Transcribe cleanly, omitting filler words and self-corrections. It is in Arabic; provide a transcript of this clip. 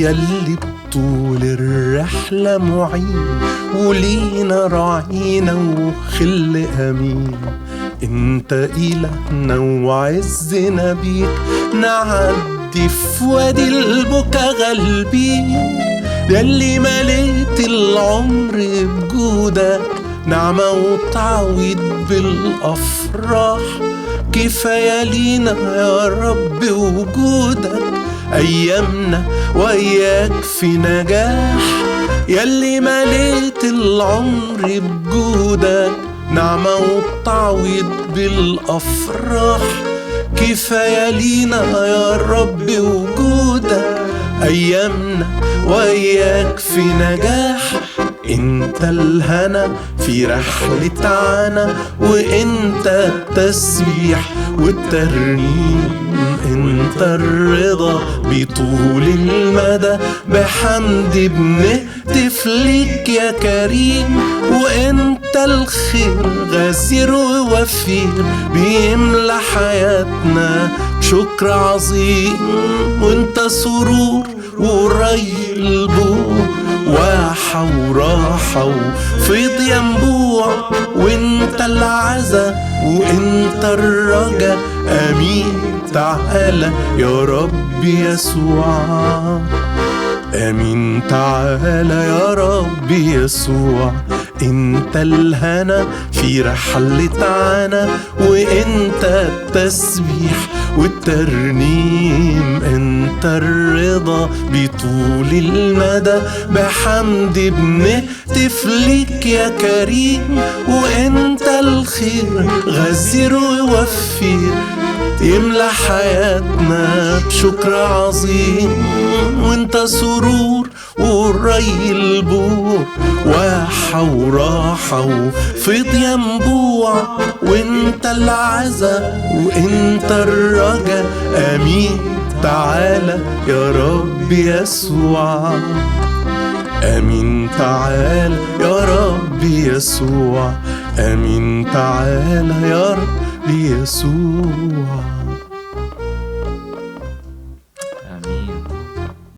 يلي بطول الرحلة معين ولينا راعينا وخل أمين. انت إلهنا وعزنا بيك نعدي في وادي البكا غالبين. يلي مليت العمر بجودك نعمة وتعويض بالأفراح. كفاية لينا يا رب وجودك أيامنا وإياك في نجاح. يلي مليت العمر بجودك نعمة وتعويض بالأفراح. كفاية لينا يا رب وجودك أيامنا وإياك في نجاح. انت الهنا في رحلة عنا وانت التسبيح والترنيم. انت الرضا بطول المدى بحمد بنهتف ليك يا كريم. وانت الخير غزير ووفير بيملى حياتنا بشكر عظيم. وانت سرور وري البور واحة وراحة وفيض ينبوع. وانت العزا وانت الرجا امين. تعالى يا رب يسوع امين. تعالى يا رب يسوع. انت الهنا في رحلة عنا وانت التسبيح والترنيم. انت الرضا بطول المدى بحمد بنهتف ليك يا كريم. وانت الخير غزير ووفير يملى حياتنا بشكر عظيم. وانت سرور وري البور واحة وراحة وفيض ينبوع. وانت العزا وانت الرجا امين. تعالى يا رب يسوع امين. تعالى يا رب يسوع امين. تعالى يا رب يسوع.